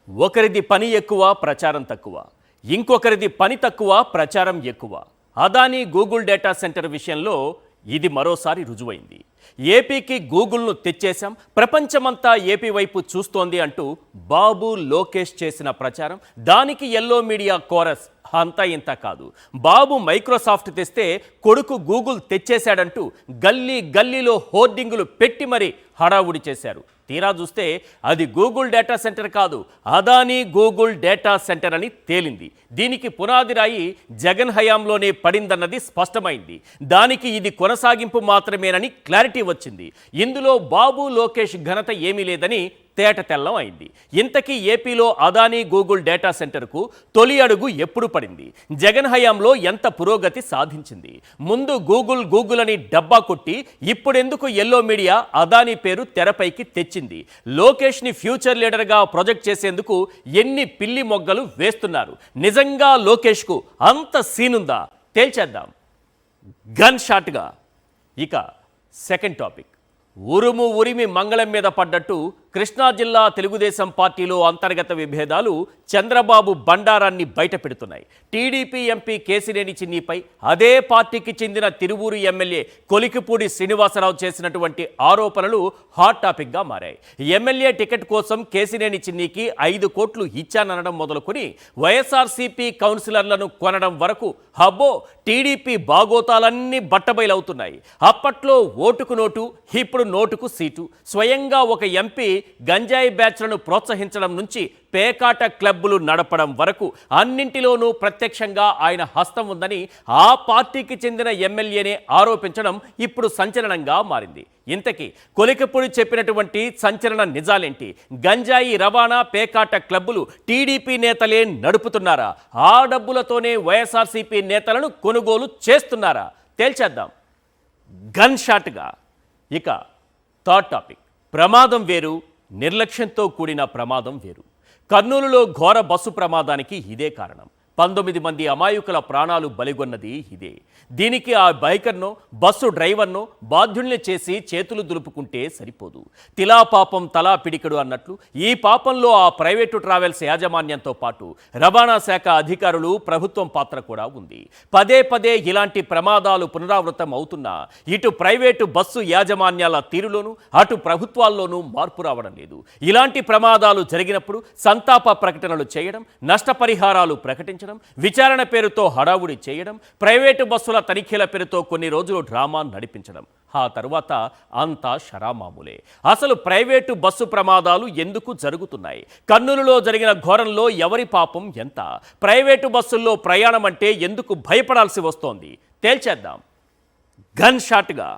ఒకరిది పని ఎక్కువ ప్రచారం తక్కువ, ఇంకొకరిది పని తక్కువ ప్రచారం ఎక్కువ. అదానీ గూగుల్ డేటా సెంటర్ విషయంలో ఇది మరోసారి రుజువైంది. ఏపీకి గూగుల్ను తెచ్చేశాం, ప్రపంచమంతా ఏపీ వైపు చూస్తోంది అంటూ బాబు లోకేష్ చేసిన ప్రచారం, దానికి ఎల్లో మీడియా కోరస్ అంతా ఇంత కాదు. బాబు మైక్రోసాఫ్ట్ తెస్తే కొడుకు గూగుల్ తెచ్చేశాడంటూ గల్లీ గల్లీలో హోర్డింగులు పెట్టి మరీ హడావుడి చేశారు. తీరా చూస్తే అది గూగుల్ డేటా సెంటర్ కాదు, అదానీ గూగుల్ డేటా సెంటర్ అని తేలింది. దీనికి పునాది రాయి జగన్ హయాంలోనే పడిందన్నది స్పష్టమైంది. దానికి ఇది కొనసాగింపు మాత్రమేనని క్లారిటీ వచ్చింది. ఇందులో బాబు లోకేష్ ఘనత ఏమీ లేదని తేట తెల్లం అయింది. ఇంతకీ ఏపీలో అదానీ గూగుల్ డేటా సెంటర్కు తొలి అడుగు ఎప్పుడు పడింది? జగన్ హయాంలో ఎంత పురోగతి సాధించింది? ముందు గూగుల్ గూగుల్ అని డబ్బా కొట్టి ఇప్పుడెందుకు ఎల్లో మీడియా అదానీ పేరు తెరపైకి తెచ్చింది? లోకేష్ని ఫ్యూచర్ లీడర్గా ప్రొజెక్ట్ చేసేందుకు ఎన్ని పిల్లి మొగ్గలు వేస్తున్నారు? నిజంగా లోకేష్కు అంత సీనుందా? తేల్చేద్దాం గన్ షాట్గా. ఇక సెకండ్ టాపిక్, ఉరుము ఉరిమి మంగళం మీద పడ్డట్టు కృష్ణా జిల్లా తెలుగుదేశం పార్టీలో అంతర్గత విభేదాలు చంద్రబాబు బండారాన్ని బయటపెడుతున్నాయి. టీడీపీ ఎంపీ కేసినేని చిన్నిపై అదే పార్టీకి చెందిన తిరువూరు ఎమ్మెల్యే కొలికిపూడి శ్రీనివాసరావు చేసినటువంటి ఆరోపణలు హాట్ టాపిక్గా మారాయి. ఎమ్మెల్యే టికెట్ కోసం కేసినేని చిన్నికి 5 కోట్లు ఇచ్చాననడం మొదలుకొని వైఎస్ఆర్సీపీ కౌన్సిలర్లను కొనడం వరకు హబ్బో టీడీపీ బాగోతాలన్నీ బట్టబయలవుతున్నాయి. అప్పట్లో ఓటుకు నోటు, ఇప్పుడు నోటుకు సీటు. స్వయంగా ఒక ఎంపీ గంజాయి బ్యాచ్లను ప్రోత్సహించడం నుంచి పేకాట క్లబ్బులు నడపడం వరకు అన్నింటిలోనూ ప్రత్యక్షంగా ఆయన హస్తం ఉందని ఆ పార్టీకి చెందిన ఎమ్మెల్యేనే ఆరోపించడం ఇప్పుడు సంచలనంగా మారింది. ఇంతకీ కొలికపూడి చెప్పినటువంటి సంచలన నిజాలేంటి? గంజాయి రవాణా, పేకాట క్లబ్బులు టీడీపీ నేతలే నడుపుతున్నారా? ఆ డబ్బులతోనే వైఎస్ఆర్సీపీ నేతలను కొనుగోలు చేస్తున్నారా? తేల్చేద్దాం గన్ షాట్గా. ఇక థర్డ్ టాపిక్, ప్రమాదం వేరు, నిర్లక్ష్యంతో కూడిన ప్రమాదం వేరు. కర్నూలులో ఘోర బస్సు ప్రమాదానికి ఇదే కారణం. 19 మంది అమాయకుల ప్రాణాలు బలిగొన్నది ఇదే. దీనికి ఆ బైకర్నో బస్సు డ్రైవర్నో బాధ్యుల్ని చేసి చేతులు దులుపుకుంటే సరిపోదు. తిలా పాపం తలా పిడికడు అన్నట్లు ఈ పాపంలో ఆ ప్రైవేటు ట్రావెల్స్ యాజమాన్యంతో పాటు రవాణా శాఖ అధికారులు, ప్రభుత్వం పాత్ర కూడా ఉంది. పదే పదే ఇలాంటి ప్రమాదాలు పునరావృతం అవుతున్నా ఇటు ప్రైవేటు బస్సు యాజమాన్యాల తీరులోనూ అటు ప్రభుత్వాల్లోనూ మార్పు రావడం లేదు. ఇలాంటి ప్రమాదాలు జరిగినప్పుడు సంతాప ప్రకటనలు చేయడం, నష్టపరిహారాలు ప్రకటించడం, విచారణ పేరుతో హడావుడి చేయడం, ప్రైవేటు బస్సుల తనిఖీల పేరుతో కొన్ని రోజులు డ్రామా నడిపించడం, ఆ తరువాత అంతా షరామామూలే. అసలు ప్రైవేటు బస్సు ప్రమాదాలు ఎందుకు జరుగుతున్నాయి? కర్నూలులో జరిగిన ఘోరంలో ఎవరి పాపం ఎంత? ప్రైవేటు బస్సుల్లో ప్రయాణం అంటే ఎందుకు భయపడాల్సి వస్తోంది? తేల్చేద్దాం గన్ షాట్గా.